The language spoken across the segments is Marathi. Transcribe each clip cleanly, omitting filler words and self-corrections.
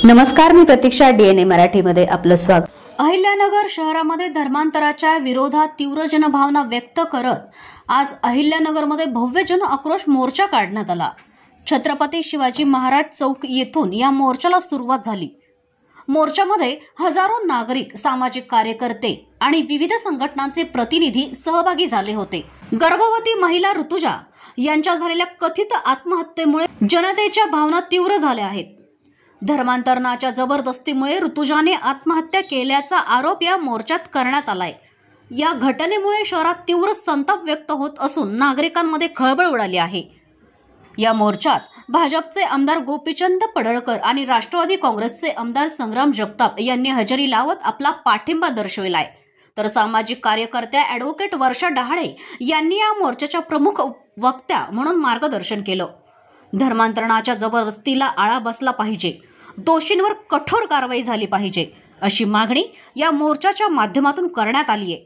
नमस्कार, मी प्रतीक्षा. DNA मराठीमध्ये आपलं स्वागत. अहिल्यानगर शहरामध्ये धर्मांतराच्या विरोधात तीव्र जनभावना व्यक्त करत आज अहिल्यानगरमध्ये भव्य जन आक्रोश मोर्चा काढण्यात आला. छत्रपती शिवाजी महाराज चौक येथून या मोर्चाला सुरुवात झाली. मोर्चामध्ये हजारो नागरिक, सामाजिक कार्यकर्ते आणि विविध संघटनांचे प्रतिनिधी सहभागी झाले होते. गर्भवती महिला ऋतुजा यांच्या झालेल्या कथित आत्महत्येमुळे जनतेच्या भावना तीव्र झाल्या आहेत. धर्मांतरणाच्या जबरदस्तीमुळे ऋतुजाने आत्महत्या केल्याचा आरोप या मोर्चात करण्यात आलाय. या घटनेमुळे शहरात तीव्र संताप व्यक्त होत असून नागरिकांमध्ये खळबळ उडाली आहे. या मोर्चात भाजपचे आमदार गोपीचंद पडळकर आणि राष्ट्रवादी काँग्रेसचे आमदार संग्राम जगताप यांनी हजेरी लावत आपला पाठिंबा दर्शविलाय. तर सामाजिक कार्यकर्त्या ॲडव्होकेट वर्षा डहाळे यांनी या मोर्चाच्या प्रमुख वक्त्या म्हणून मार्गदर्शन केलं. धर्मांतरणाच्या जबरदस्तीला आळा बसला पाहिजे, दोषींवर कठोर कारवाई झाली पाहिजे, अशी मागणी या मोर्चाच्या माध्यमातून करण्यात आली आहे.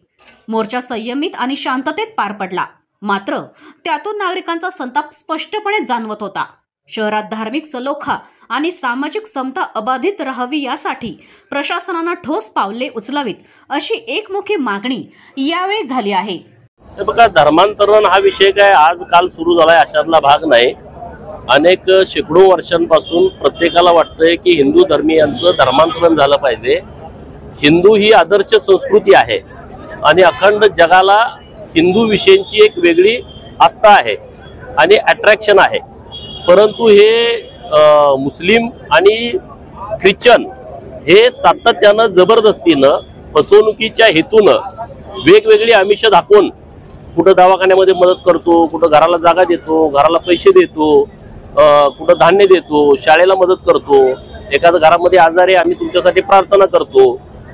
मोर्चा संयमित आणि शांततेत पार पडला, मात्र त्यातून नागरिकांचा संताप स्पष्टपणे जाणवत होता. शहरात धार्मिक सलोखा आणि सामाजिक समता अबाधित राहावी यासाठी प्रशासनानं ठोस पावले उचलावीत, अशी एकमुखी मागणी यावेळी झाली आहे. बघा, धर्मांतरण हा विषय काय आज काल सुरू झालाय अशातला भाग नाही. अनेक शेकडो वर्षांपासून प्रत्येकाला वाटतंय की हिंदू धर्मीयांचं धर्मांतरण झालं पाहिजे. हिंदू ही आदर्श संस्कृती आहे आणि अखंड जगाला हिंदू विषयीची एक वेगळी आस्था आहे आणि अट्रॅक्शन आहे. परंतु हे मुस्लिम आणि ख्रिश्चन हे सातत्यानं जबरदस्तीनं फसवणुकीच्या हेतूनं वेगवेगळी आमिष दाखवून कुठं दवाखान्यामध्ये मदत करतो, कुठं घराला जागा देतो, घराला पैसे देतो, कुठं धान्य देतो, शाळेला मदत करतो, एखाद्या घरामध्ये आजारी आम्ही तुमच्यासाठी प्रार्थना करतो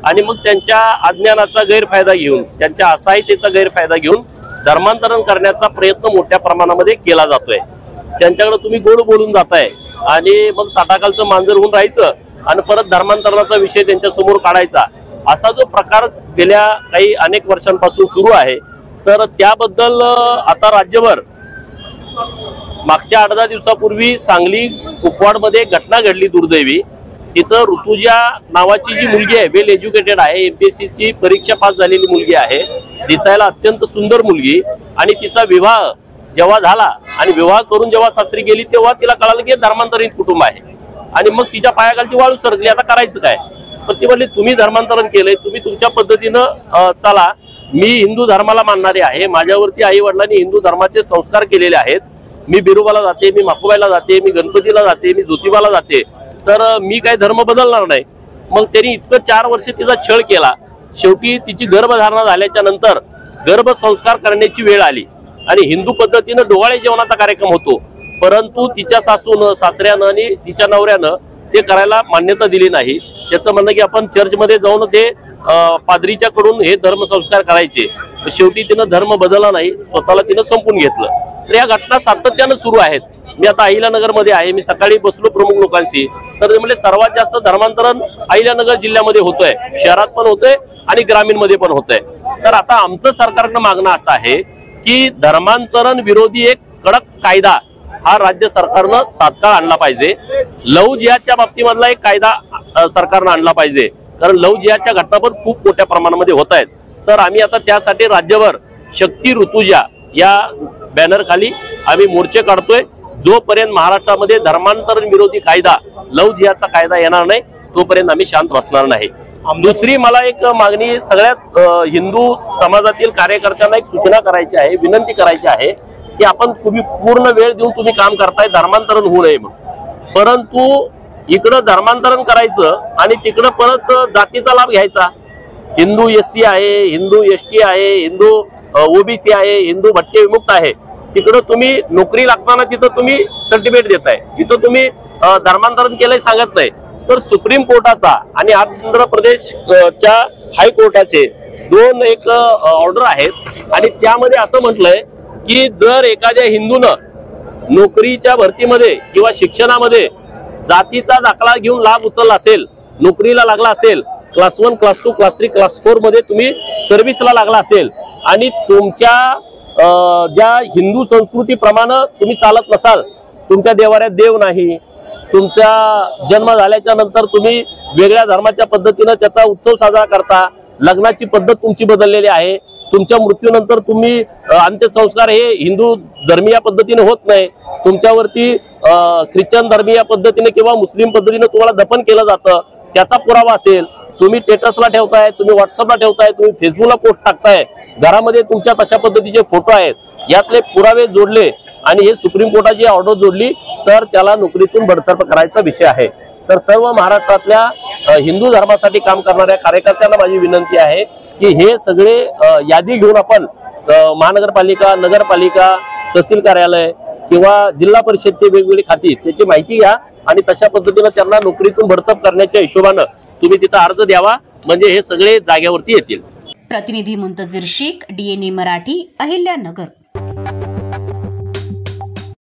आणि मग त्यांच्या अज्ञानाचा गैरफायदा घेऊन, त्यांच्या असहायतेचा गैरफायदा घेऊन धर्मांतरण करण्याचा प्रयत्न मोठ्या प्रमाणामध्ये केला जातोय. त्यांच्याकडे तुम्ही गोड बोलून जाताय आणि मग ताटाखालचं मांजर होऊन राहायचं आणि परत धर्मांतरणाचा विषय त्यांच्या समोर काढायचा, असा जो प्रकार गेल्या काही अनेक वर्षांपासून सुरू आहे. तर त्याबद्दल आता राज्यभर मागच्या 8-10 दिवसापूर्वी सांगली कुपवाडमध्ये एक घटना घडली दुर्दैवी. तिथं ऋतुजा नावाची जी मुलगी आहे, वेल एज्युकेटेड आहे, MPSCची परीक्षा पास झालेली मुलगी आहे, दिसायला अत्यंत सुंदर मुलगी, आणि तिचा विवाह जेव्हा झाला आणि विवाह करून जेव्हा सासरी गेली तेव्हा तिला कळालं की धर्मांतरित कुटुंब आहे आणि मग तिच्या पायाखालची वाळू सरकली. आता करायचं काय? पण ती म्हणली तुम्ही धर्मांतरण केलंय, तुम्ही तुमच्या पद्धतीनं चला, मी हिंदू धर्माला मानणारे आहे, माझ्यावरती आई वडिलांनी हिंदू धर्माचे संस्कार केलेले आहेत, मी बिरोबाला जाते, मी माखुबाईला जाते, मी गणपतीला जाते, मी ज्योतिबाला जाते, तर मी काय धर्म बदलणार नाही. मग त्यांनी इतकं 4 वर्ष तिचा छळ केला. शेवटी तिची गर्भधारणा झाल्याच्या नंतर गर्भसंस्कार करण्याची वेळ आली आणि हिंदू पद्धतीनं डोहाळे जेवणाचा कार्यक्रम होतो, परंतु तिच्या सासूनं, सासऱ्यानं आणि तिच्या नवऱ्यानं ते करायला मान्यता दिली नाही. त्याचं म्हणणं की आपण चर्चमध्ये जाऊनच हे पादरीच्याकडून हे धर्मसंस्कार करायचे. शेवटी तिनं धर्म बदलला नाही, स्वतःला तिनं संपून घेतलं. तर या घटना सातत्यानं सुरू आहेत. मी आता अहिल्यानगरमध्ये आहे, मी सकाळी बसलो प्रमुख लोकांशी, तर ते म्हणजे सर्वात जास्त धर्मांतरण अहिल्यानगर जिल्ह्यामध्ये होतंय, शहरात पण होतंय आणि ग्रामीणमध्ये पण होतंय. तर आता आमचं सरकारनं मागणं असं आहे की धर्मांतरण विरोधी एक कडक कायदा हा राज्य सरकारनं तात्काळ आणला पाहिजे. लव्ह जिहादच्या बाबतीमधला एक कायदा सरकारनं आणला पाहिजे, कारण लव्ह जिहादच्या घटना पण खूप मोठ्या प्रमाणामध्ये होत आहेत. तर आम्ही आता त्यासाठी राज्यभर शक्ती ऋतुजा या बॅनर खाली आम्ही मोर्चे काढतोय. जोपर्यंत महाराष्ट्रामध्ये धर्मांतरण विरोधी कायदा, लव्ह जिहादचा कायदा येणार नाही, तोपर्यंत आम्ही शांत बसणार नाही. दुसरी मला एक मागणी सगळ्यात हिंदू समाजातील कार्यकर्त्यांना एक सूचना करायची आहे, विनंती करायची आहे की आपण तुम्ही पूर्ण वेळ देऊन तुम्ही काम करताय, धर्मांतरण होऊ नये म्हणून, परंतु इकडं धर्मांतरण करायचं आणि तिकडं परत जातीचा लाभ घ्यायचा. हिंदू SC आहे, हिंदू ST आहे, हिंदू OBC आहे, हिंदू भटके विमुक्त आहे, तिकडं तुम्ही नोकरी लागताना तिथं तुम्ही सर्टिफिकेट देताय, तिथं तुम्ही धर्मांतरण केलंय सांगत नाही. तर सुप्रीम कोर्टाचा आणि आंध्र प्रदेशच्या हायकोर्टाचे 2 एक ऑर्डर आहेत आणि त्यामध्ये असं म्हटलंय की जर एखाद्या हिंदूनं नोकरीच्या भरतीमध्ये किंवा शिक्षणामध्ये जातीचा दाखला घेऊन लाभ उचलला असेल, नोकरीला लागला असेल, क्लास 1, क्लास 2, क्लास 3, क्लास 4 मध्ये तुम्ही सर्व्हिसला लागला असेल आणि तुमच्या ज्या हिंदू संस्कृतीप्रमाणे तुम्ही चालत नसाल, तुमच्या देवाऱ्यात देव नाही, तुमचा जन्म झाल्याच्या नंतर तुम्ही वेगळ्या धर्माच्या पद्धतीने त्याचा उत्सव साजरा करता, लग्नाची पद्धत तुमची बदललेली आहे, तुमच्या मृत्यूनंतर तुम्ही अंत्यसंस्कार हे हिंदू धर्मीय पद्धतीने होत नाही, तुमच्यावरती ख्रिश्चन धर्मीय पद्धतीने किंवा मुस्लिम पद्धतीने तुम्हाला दफन केलं जातं, त्याचा पुरावा असेल, तुम्ही स्टेटसला ठेवताय, तुम्ही व्हॉट्सअपला ठेवताय, तुम्ही फेसबुकला पोस्ट टाकताय, घरामध्ये तुमच्या तशा पद्धतीचे फोटो आहेत, यातले पुरावे जोडले आणि हे सुप्रीम कोर्टाची ऑर्डर जोडली तर त्याला नोकरीतून बडतर्फ करायचा विषय आहे। तर सर्व महाराष्ट्रातल्या हिंदू धर्मासाठी काम करणाऱ्या कार्यकर्त्यांना माझी विनंती आहे की हे सगळे यादी घेऊन आपण महानगरपालिका, नगरपालिका, तहसील कार्यालय किंवा जिल्हा परिषदचे वेगवेगळे खाती त्याची माहिती घ्या आणि तशा पद्धतीने त्यांना नोकरीतून बडतर्फ करण्याच्या हिशोबाने तुम्ही तिथं अर्ज द्यावा, म्हणजे हे सगळे जागेवरती येतील। प्रतिनिधी मुंतजीर शेख, DNA मराठी, अहिल्यानगर।